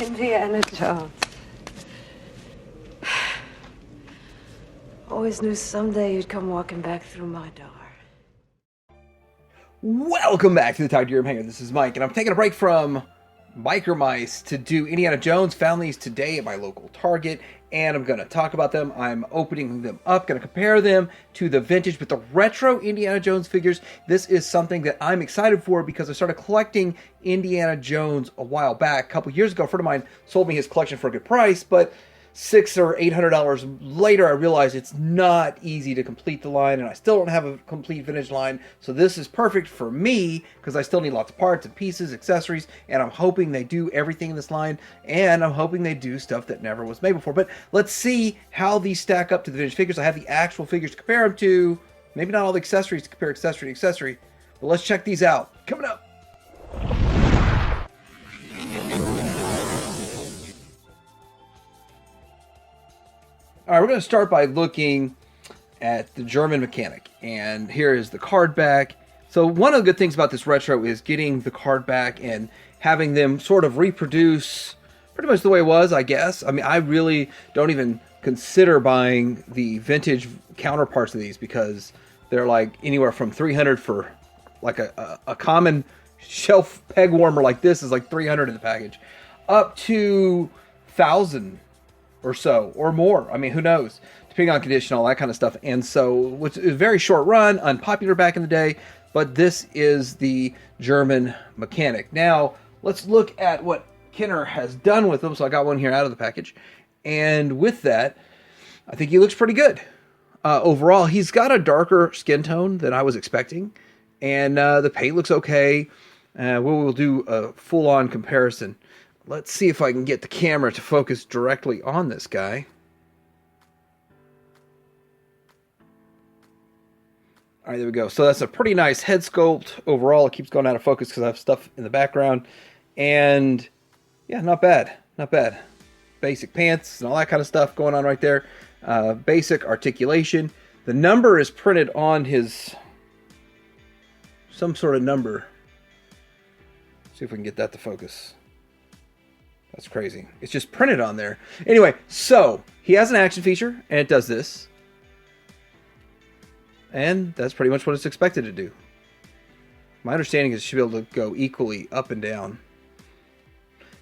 Indiana Jones. Always knew someday you'd come walking back through my door. Welcome back to the Tote Hangar. This is Mike, and I'm taking a break from Biker Mice to do Indiana Jones. Found these today at my local Target, and I'm going to talk about them. I'm opening them up, going to compare them to the vintage, but the retro Indiana Jones figures. This is something that I'm excited for because I started collecting Indiana Jones a while back. A couple years ago, a friend of mine sold me his collection for a good price, but $600 or $800 later, I realized it's not easy to complete the line, and I still don't have a complete vintage line. So this is perfect for me because I still need lots of parts and pieces, accessories, and I'm hoping they do everything in this line, and I'm hoping they do stuff that never was made before. But let's see how these stack up to the vintage figures. I have the actual figures to compare them to. Maybe not all the accessories to compare accessory to accessory, but let's check these out. Coming up. All right, we're going to start by looking at the German mechanic, and here is the card back. So one of the good things about this retro is getting the card back and having them sort of reproduce pretty much the way it was, I guess. I mean, I really don't even consider buying the vintage counterparts of these because they're like anywhere from $300 for like a common shelf peg warmer like this is like $300 in the package, up to $1,000 or so, or more. I mean, who knows? Depending on condition, all that kind of stuff. And so, which is a very short run, unpopular back in the day, but this is the German mechanic. Now, let's look at what Kenner has done with them. So I got one here out of the package. And with that, I think he looks pretty good. Overall, he's got a darker skin tone than I was expecting. And the paint looks okay. We'll do a full-on comparison. Let's see if I can get the camera to focus directly on this guy. All right, there we go. So that's a pretty nice head sculpt overall. It keeps going out of focus because I have stuff in the background. And yeah, not bad. Not bad. Basic pants and all that kind of stuff going on right there. Basic articulation. The number is printed on his... some sort of number. See if we can get that to focus. That's crazy. It's just printed on there. Anyway, so he has an action feature, and it does this. And that's pretty much what it's expected to do. My understanding is it should be able to go equally up and down.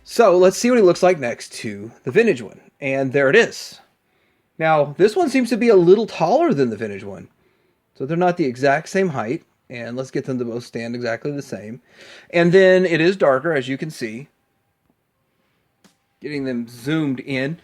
So let's see what he looks like next to the vintage one. And there it is. Now, this one seems to be a little taller than the vintage one. So they're not the exact same height. And let's get them to both stand exactly the same. And then it is darker, as you can see. Getting them zoomed in,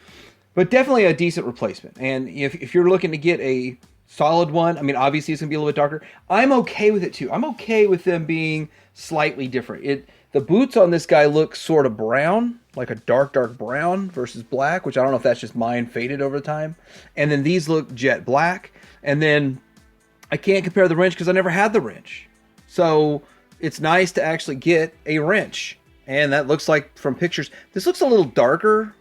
but definitely a decent replacement. And if you're looking to get a solid one, I mean, obviously it's going to be a little bit darker. I'm okay with it too. I'm okay with them being slightly different. The boots on this guy look sort of brown, like a dark brown versus black, which I don't know if that's just mine faded over time. And then these look jet black. And then I can't compare the wrench because I never had the wrench. So it's nice to actually get a wrench. And that looks like, from pictures, this looks a little darker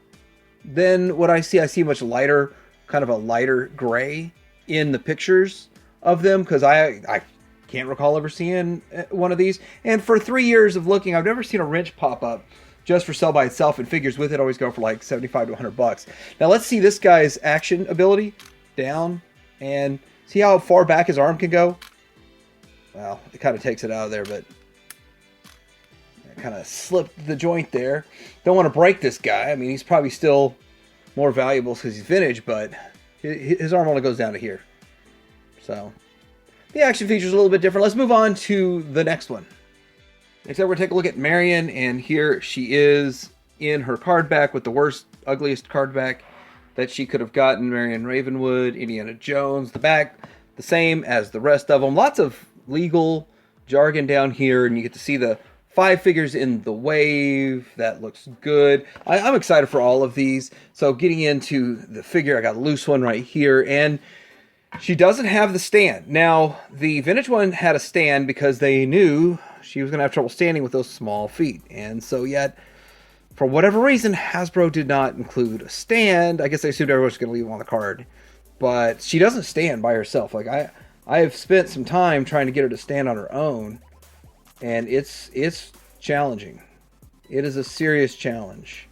than what I see. I see much lighter, kind of a lighter gray in the pictures of them, because I can't recall ever seeing one of these. And for 3 years of looking, I've never seen a wrench pop up just for sale by itself, and figures with it always go for like 75 to $100. Now let's see this guy's action ability. Down, and see how far back his arm can go? Well, it kind of takes it out of there, but... kind of slipped the joint there. Don't want to break this guy. I mean, he's probably still more valuable because he's vintage, but his arm only goes down to here. So the action feature is a little bit different. Let's move on to the next one. Next up, we're going to take a look at Marion, and here she is in her card back with the worst, ugliest card back that she could have gotten. Marion Ravenwood, Indiana Jones. The back, the same as the rest of them. Lots of legal jargon down here, and you get to see the 5 figures in the wave. That looks good. I'm excited for all of these. So getting into the figure, I got a loose one right here, and she doesn't have the stand. Now, the vintage one had a stand because they knew she was going to have trouble standing with those small feet. And so yet, for whatever reason, Hasbro did not include a stand. I guess they assumed everyone was going to leave them on the card. But she doesn't stand by herself. Like, I have spent some time trying to get her to stand on her own. And it's challenging. It is a serious challenge.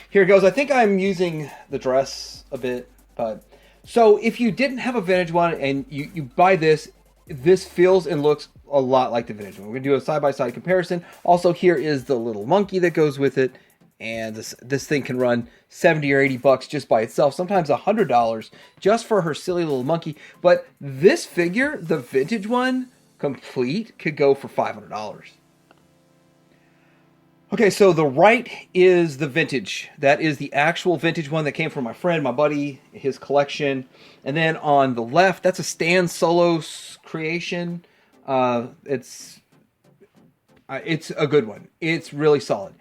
Here it goes. I think I'm using the dress a bit, but so if you didn't have a vintage one and you buy this, this feels and looks a lot like the vintage one. We're gonna do a side-by-side comparison. Also, here is the little monkey that goes with it, and this thing can run 70 or 80 bucks just by itself, sometimes $100 just for her silly little monkey. But this figure, the vintage one, complete, could go for $500. Okay, so the right is the vintage. That is the actual vintage one that came from my friend, my buddy, his collection. And then on the left, that's a Stan Solos creation. It's a good one. It's really solid.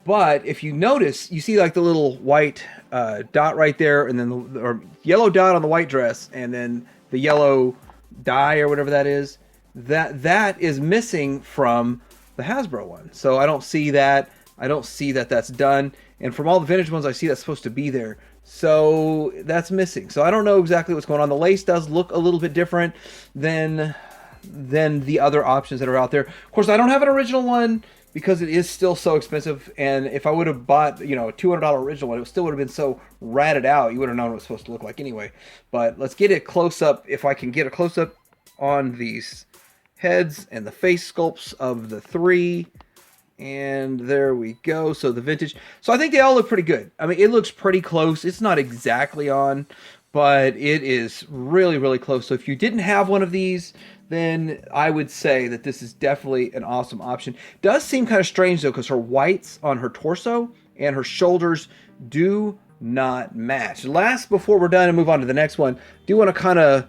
But if you notice, you see like the little white dot right there, and then or yellow dot on the white dress, and then the yellow dye or whatever that is. That is missing from the Hasbro one. So I don't see that. I don't see that that's done. And from all the vintage ones I see, that's supposed to be there. So that's missing. So I don't know exactly what's going on. The lace does look a little bit different than the other options that are out there. Of course, I don't have an original one because it is still so expensive. And if I would have bought, a $200 original one, it still would have been so ratted out. You would have known what it was supposed to look like anyway. But let's get a close up. If I can get a close up on these heads and the face sculpts of the three, and there we go. So the vintage, so I think they all look pretty good. I mean, it looks pretty close. It's not exactly on, but it is really, really close. So if you didn't have one of these, then I would say that this is definitely an awesome option. Does seem kind of strange though, because her whites on her torso and her shoulders do not match. Last, before we're done and move on to the next one, do want to kind of,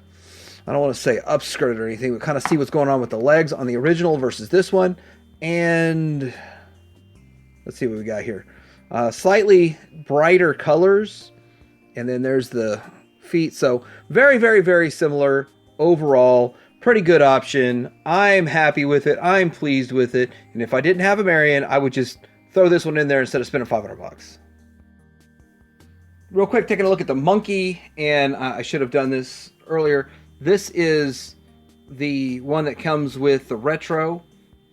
I don't want to say upskirt or anything, but kind of see what's going on with the legs on the original versus this one. And let's see what we got here. Slightly brighter colors. And then there's the feet. So very, very, very similar overall. Pretty good option. I'm happy with it. I'm pleased with it. And if I didn't have a Marion, I would just throw this one in there instead of spending $500. Real quick, taking a look at the monkey. And I should have done this earlier. This is the one that comes with the retro,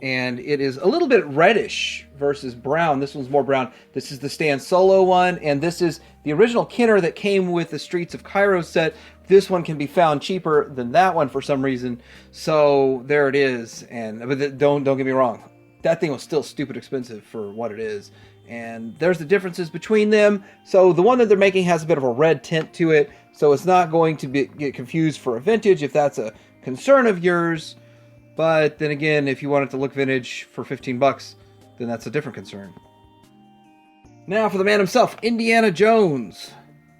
and it is a little bit reddish versus brown. This one's more brown. This is the Stan Solo one, and this is the original Kenner that came with the Streets of Cairo set. This one can be found cheaper than that one for some reason. So there it is. But don't get me wrong. That thing was still stupid expensive for what it is. And there's the differences between them. So the one that they're making has a bit of a red tint to it. So it's not going to get confused for a vintage if that's a concern of yours. But then again, if you want it to look vintage for $15, then that's a different concern. Now for the man himself, Indiana Jones.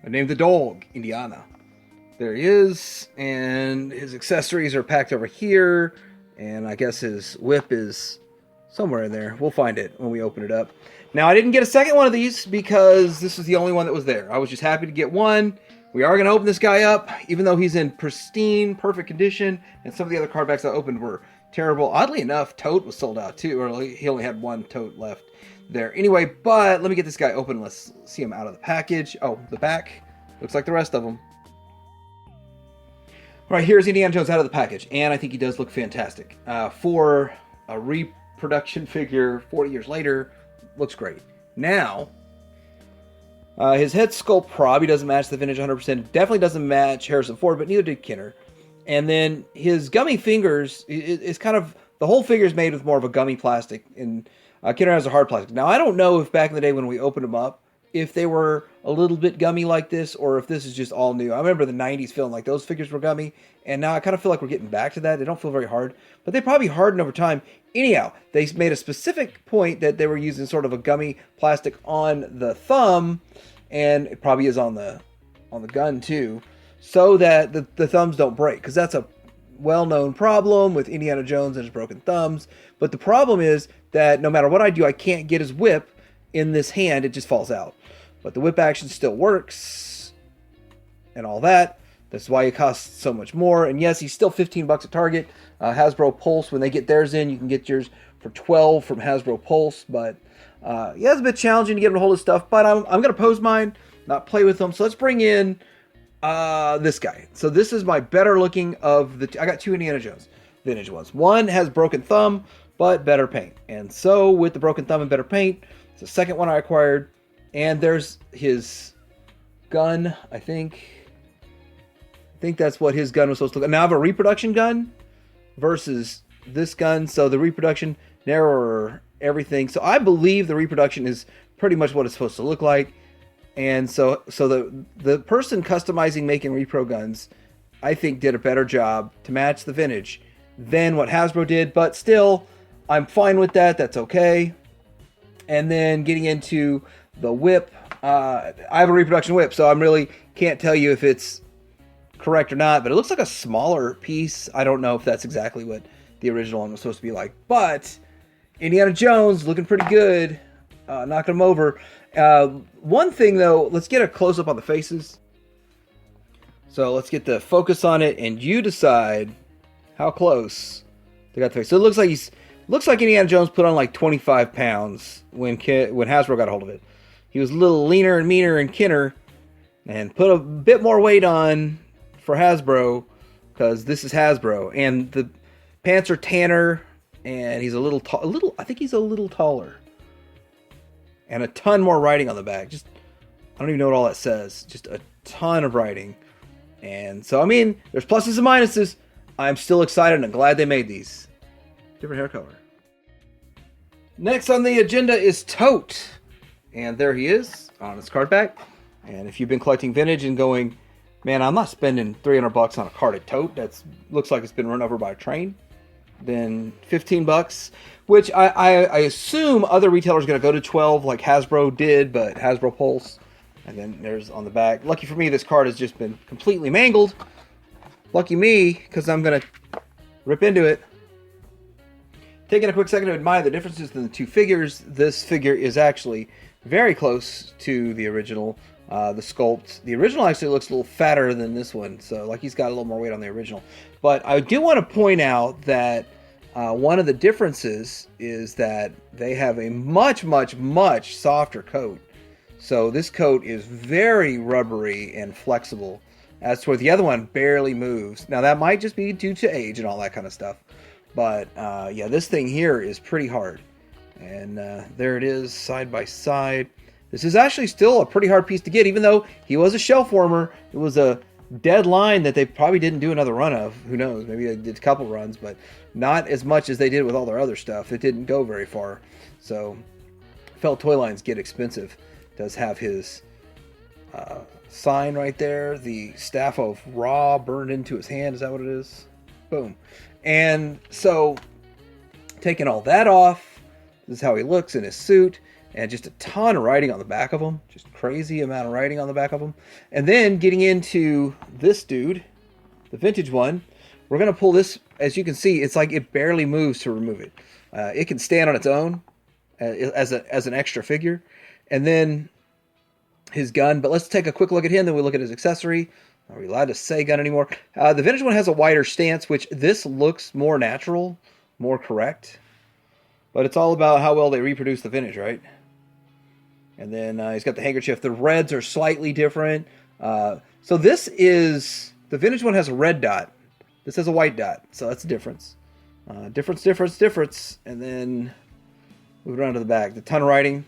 I named the dog Indiana. There he is. And his accessories are packed over here. And I guess his whip is somewhere in there. We'll find it when we open it up. Now, I didn't get a second one of these because this was the only one that was there. I was just happy to get one. We are going to open this guy up, even though he's in pristine, perfect condition. And some of the other card backs I opened were terrible. Oddly enough, Tote was sold out too. Or he only had one Tote left there. Anyway, but let me get this guy open. Let's see him out of the package. Oh, the back looks like the rest of them. All right, here's Indiana Jones out of the package. And I think he does look fantastic. For a reproduction figure 40 years later, looks great. Now, his head sculpt probably doesn't match the vintage 100%. Definitely doesn't match Harrison Ford, but neither did Kenner. And then his gummy fingers is kind of, the whole figure is made with more of a gummy plastic, and Kenner has a hard plastic. Now, I don't know if back in the day when we opened them up, if they were a little bit gummy like this, or if this is just all new. I remember the 90s feeling like those figures were gummy, and now I kind of feel like we're getting back to that. They don't feel very hard, but they probably hardened over time. Anyhow, they made a specific point that they were using sort of a gummy plastic on the thumb, and it probably is on the gun too, so that the thumbs don't break, because that's a well-known problem with Indiana Jones and his broken thumbs. But the problem is that no matter what I do, I can't get his whip in this hand. It just falls out. But the whip action still works and all that. That's why it costs so much more. And yes, he's still $15 at Target. Hasbro Pulse, when they get theirs in, you can get yours for $12 from Hasbro Pulse. But yeah, it's a bit challenging to get him to hold his stuff. But I'm going to pose mine, not play with them. So let's bring in this guy. So this is my better looking of the... I got two Indiana Jones vintage ones. One has broken thumb, but better paint. And so with the broken thumb and better paint, it's the second one I acquired. And there's his gun, I think that's what his gun was supposed to look like. Now I have a reproduction gun versus this gun, so the reproduction, narrower, everything. So I believe the reproduction is pretty much what it's supposed to look like. And so the person customizing, making repro guns, I think did a better job to match the vintage than what Hasbro did, but still, I'm fine with that. That's okay. And then getting into the whip, I have a reproduction whip, so I really can't tell you if it's correct or not, but it looks like a smaller piece. I don't know if that's exactly what the original one was supposed to be like, but Indiana Jones looking pretty good, knocking them over. One thing though, let's get a close-up on the faces. So let's get the focus on it, and you decide how close they got the face. So it looks like Indiana Jones put on like 25 pounds when Hasbro got a hold of it. He was a little leaner and meaner and kinner, and put a bit more weight on for Hasbro, because this is Hasbro, and the pants are tanner, and he's I think he's a little taller, and a ton more writing on the back. I don't even know what all that says. Just a ton of writing. And so, I mean, there's pluses and minuses. I'm still excited and I'm glad they made these. Different hair color. Next on the agenda is Tote. And there he is on his card back. And if you've been collecting vintage and going, man, I'm not spending $300 on a carded Tote, that looks like it's been run over by a train, then $15, which I assume other retailers are going to go to 12 like Hasbro did, but Hasbro Pulse. And then there's on the back. Lucky for me, this card has just been completely mangled. Lucky me, because I'm going to rip into it. Taking a quick second to admire the differences in the two figures. This figure is actually very close to the original. The sculpt. The original actually looks a little fatter than this one. So like he's got a little more weight on the original. But I do want to point out that one of the differences is that they have a much, much, much softer coat. So this coat is very rubbery and flexible, as to where the other one barely moves. Now that might just be due to age and all that kind of stuff. But yeah, this thing here is pretty hard. And there it is, side by side. This is actually still a pretty hard piece to get, even though he was a shelf warmer. It was a dead line that they probably didn't do another run of. Who knows? Maybe they did a couple runs, but not as much as they did with all their other stuff. It didn't go very far. So felt toy lines get expensive. Does have his sign right there. The staff of Ra burned into his hand. Is that what it is? Boom. And so, taking all that off, this is how he looks in his suit. And just a ton of writing on the back of him. Just crazy amount of writing on the back of him. And then getting into this dude, the vintage one. We're going to pull this. As you can see, it's like it barely moves to remove it. It can stand on its own as an extra figure. And then his gun. But let's take a quick look at him. Then we look at his accessory. Are we allowed to say gun anymore? The vintage one has a wider stance, which this looks more natural, more correct. But it's all about how well they reproduce the vintage, right? And then he's got the handkerchief. The reds are slightly different. So this is... The vintage one has a red dot. This has a white dot. So that's a difference. Difference. And then moving on to the back. The ton of writing.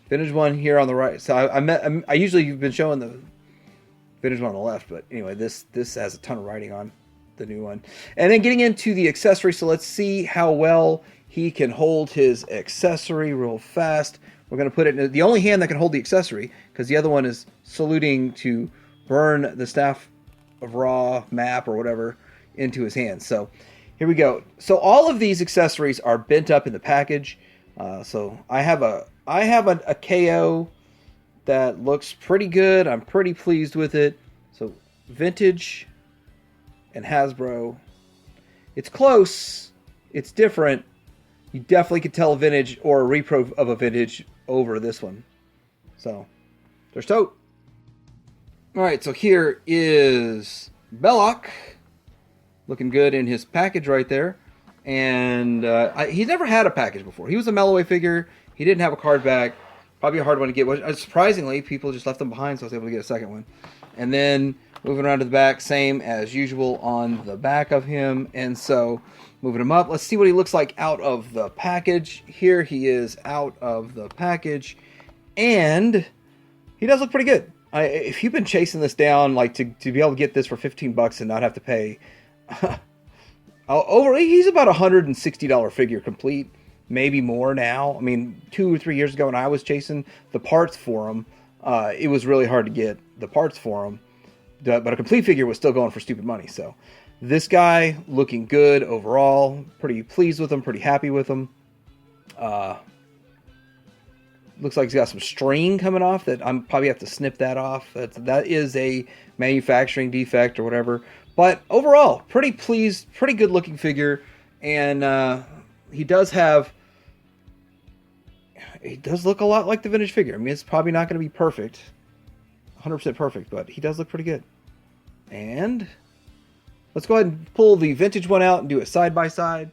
Vintage one here on the right. So I usually have been showing the vintage one on the left, but anyway, this has a ton of writing on the new one. And then getting into the accessory. So let's see how well he can hold his accessory real fast. We're going to put it in the only hand that can hold the accessory, because the other one is saluting to burn the staff of Ra map or whatever into his hand. So here we go. So all of these accessories are bent up in the package. So I have a KO that looks pretty good. I'm pretty pleased with it. So vintage and Hasbro. It's close. It's different. You definitely could tell a vintage or a repro of a vintage over this one. So there's Tote. All right, so here is Belloc, looking good in his package right there. And he's never had a package before. He was a Melloway figure. He didn't have a card back. Probably a hard one to get. Surprisingly, people just left them behind, so I was able to get a second one. And then moving around to the back, same as usual on the back of him. And so moving him up, let's see what he looks like out of the package. Here he is out of the package. And he does look pretty good. If you've been chasing this down, like to be able to get this for $15 and not have to pay he's about $160 figure complete, maybe more now. I mean, 2 or 3 years ago when I was chasing the parts for him, it was really hard to get the parts for him. But a complete figure was still going for stupid money. So this guy looking good overall. Pretty pleased with him. Pretty happy with him. Looks like he's got some string coming off that I'm probably have to snip that off. That is a manufacturing defect or whatever. But overall, pretty pleased, pretty good looking figure. And he does look a lot like the vintage figure. I mean, it's probably not going to be perfect, 100% perfect, but he does look pretty good. And let's go ahead and pull the vintage one out and do it side by side.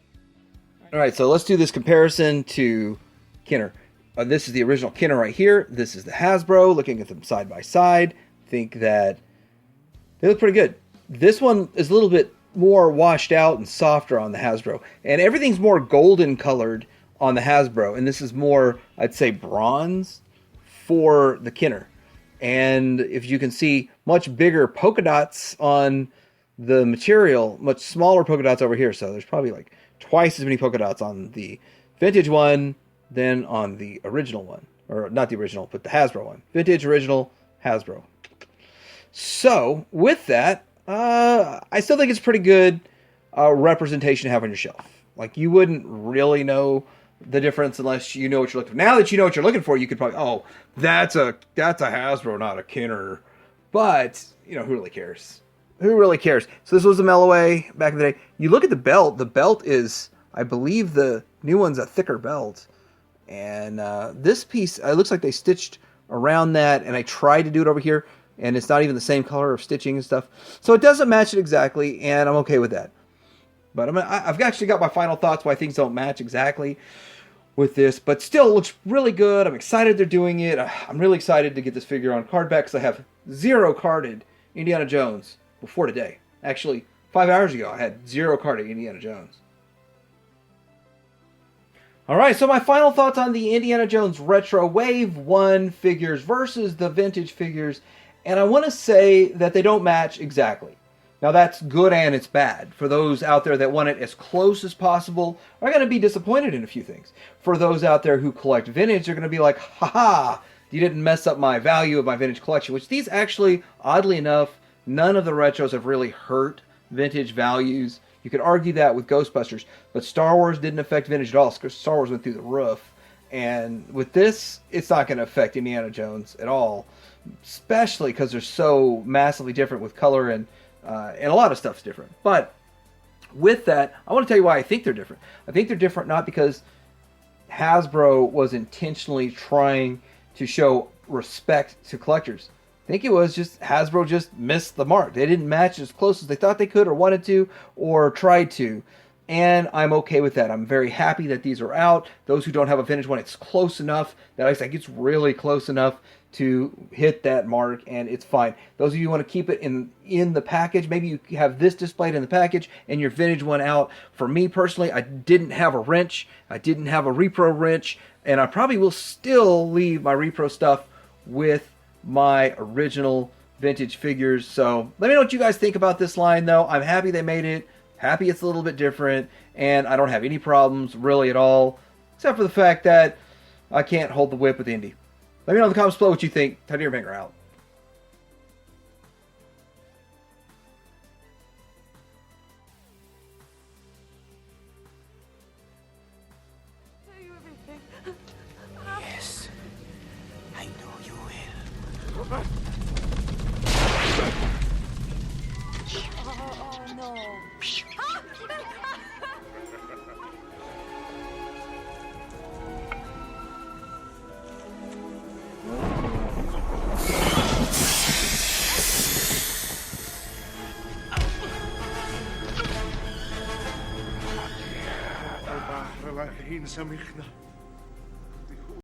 All right, so let's do this comparison to Kenner. This is the original Kenner right here. This is the Hasbro. Looking at them side by side, think that they look pretty good. This one is a little bit more washed out and softer on the Hasbro. And everything's more golden colored on the Hasbro. And this is more, I'd say, bronze for the Kenner. And if you can see, much bigger polka dots on the material, much smaller polka dots over here. So there's probably like twice as many polka dots on the vintage one than on the original one. Or not the original, but the Hasbro one. Vintage, original, Hasbro. So with that, I still think it's pretty good representation to have on your shelf. Like, you wouldn't really know the difference unless you know what you're looking for. Now that you know what you're looking for, you could probably, oh, that's a Hasbro, not a Kenner. But, you know, who really cares? Who really cares? So this was a Melloway back in the day. You look at the belt. The belt is, I believe the new one's a thicker belt. And this piece, it looks like they stitched around that. And I tried to do it over here. And it's not even the same color of stitching and stuff. So it doesn't match it exactly. And I'm okay with that. But I've actually got my final thoughts why things don't match exactly with this. But still, it looks really good. I'm excited they're doing it. I'm really excited to get this figure on card back because I have 0 carded Indiana Jones before today. Actually, 5 hours ago, I had 0 carded Indiana Jones. Alright, so my final thoughts on the Indiana Jones Retro Wave 1 figures versus the vintage figures. And I want to say that they don't match exactly. Now that's good and it's bad. For those out there that want it as close as possible, are going to be disappointed in a few things. For those out there who collect vintage, they're going to be like, haha, you didn't mess up my value of my vintage collection. Which these actually, oddly enough, none of the retros have really hurt vintage values. You could argue that with Ghostbusters, but Star Wars didn't affect vintage at all because Star Wars went through the roof. And with this, it's not going to affect Indiana Jones at all, especially because they're so massively different with color and a lot of stuff's different. But with that, I want to tell you why I think they're different. I think they're different not because Hasbro was intentionally trying to show respect to collectors. I think it was just Hasbro just missed the mark. They didn't match as close as they thought they could or wanted to or tried to. And I'm okay with that. I'm very happy that these are out. Those who don't have a vintage one, it's close enough that I think it's really close enough to hit that mark, and it's fine. Those of you who want to keep it in the package, maybe you have this displayed in the package and your vintage one out. For me personally, I didn't have a wrench. I didn't have a repro wrench, and I probably will still leave my repro stuff with my original vintage figures. So let me know what you guys think about this line, though. I'm happy they made it. Happy it's a little bit different, and I don't have any problems really at all, except for the fact that I can't hold the whip with Indy. Let me know in the comments below what you think. Tiny Finger out. Tell you everything. Yes, I know you will. Oh no. البحر والحين سمخنا